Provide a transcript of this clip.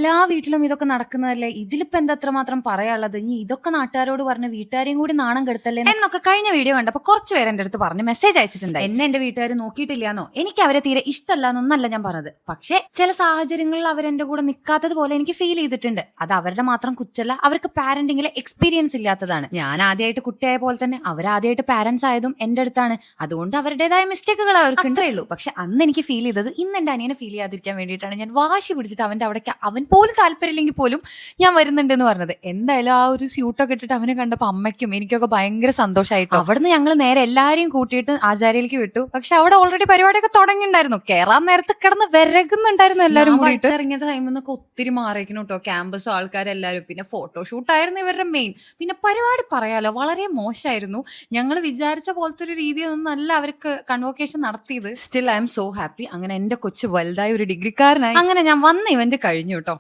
എല്ലാ വീട്ടിലും ഇതൊക്കെ നടക്കുന്നതല്ലേ. ഇതിലിപ്പോ എന്താ അത്രമാത്രം പറയാനുള്ളത്? ഇനി ഇതൊക്കെ നാട്ടുകാരോട് പറഞ്ഞ് വീട്ടുകാരെയും കൂടി നാണം കെടുത്തല്ലേ എന്നൊക്കെ കഴിഞ്ഞ വീഡിയോ കണ്ടപ്പോൾ കുറച്ച് പേര് എൻ്റെ അടുത്ത് പറഞ്ഞ് മെസ്സേജ് അയച്ചിട്ടുണ്ട്. എന്നെ എന്റെ വീട്ടുകാർ നോക്കിയിട്ടില്ലാന്നോ, എനിക്ക് അവരെ തീരെ ഇഷ്ടമല്ലാന്നൊന്നല്ല ഞാൻ പറഞ്ഞത്. പക്ഷേ ചില സാഹചര്യങ്ങളിൽ അവരെന്റെ കൂടെ നിൽക്കാത്തത് പോലെ എനിക്ക് ഫീൽ ചെയ്തിട്ടുണ്ട്. അത് അവരുടെ മാത്രം കുറ്റല്ല, അവർക്ക് പാരന്റിങ്ങിലെ എക്സ്പീരിയൻസ് ഇല്ലാത്തതാണ്. ഞാൻ ആദ്യമായിട്ട് കുട്ടിയായ പോലെ തന്നെ അവരാദ്യമായിട്ട് പാരന്റ്സ് ആയതും എന്റെ അടുത്താണ്. അതുകൊണ്ട് അവരുടേതായ മിസ്റ്റേക്കുകൾ അവർക്ക് ഉണ്ടേ ഉള്ളൂ. പക്ഷെ അന്ന് എനിക്ക് ഫീൽ ചെയ്തത് ഇന്ന് എന്റെ അനിയനെ ഫീൽ ചെയ്യാതിരിക്കാൻ വേണ്ടിയിട്ടാണ് ഞാൻ വാശി പിടിച്ചിട്ട് അവന്റെ അവിടേക്ക് അവൻ പോലും താല്പര്യമില്ലെങ്കിൽ പോലും ഞാൻ വരുന്നുണ്ടെന്ന് പറഞ്ഞത്. എന്തായാലും ആ ഒരു സ്യൂട്ടൊക്കെ ഇട്ടിട്ട് അവനെ കണ്ടപ്പോൾ അമ്മയ്ക്കും എനിക്കൊക്കെ ഭയങ്കര സന്തോഷമായിട്ട് അവിടുന്ന് ഞങ്ങൾ നേരെ എല്ലാരെയും കൂട്ടിയിട്ട് ആചാര്യയിലേക്ക് വിട്ടു. പക്ഷെ അവിടെ ഓൾറെഡി പരിപാടിയൊക്കെ തുടങ്ങിയിട്ടുണ്ടായിരുന്നു. കേറാൻ നേരത്തെ കിടന്ന് വിരകുന്നുണ്ടായിരുന്നു എല്ലാവരും കൂടിയിട്ട്. ഇറങ്ങിയ ടൈമിൽ നിന്നൊക്കെ ഒത്തിരി മാറിയിരിക്കുന്നു കേട്ടോ, ക്യാമ്പസും ആൾക്കാരെല്ലാവരും. പിന്നെ ഫോട്ടോഷൂട്ട് ആയിരുന്നു ഇവരുടെ മെയിൻ. പിന്നെ പരിപാടി പറയാലോ വളരെ മോശമായിരുന്നു. ഞങ്ങൾ വിചാരിച്ച പോലത്തെ ഒരു രീതിയൊന്നും അല്ല അവർക്ക് കൺവോക്കേഷൻ നടത്തിയത്. Still I M so happy. അങ്ങനെ എന്റെ കൊച്ചു വലുതായ ഒരു ഡിഗ്രിക്കാരനായി. അങ്ങനെ ഞാൻ വന്ന ഇവന്റ് കഴിഞ്ഞു കേട്ടോ.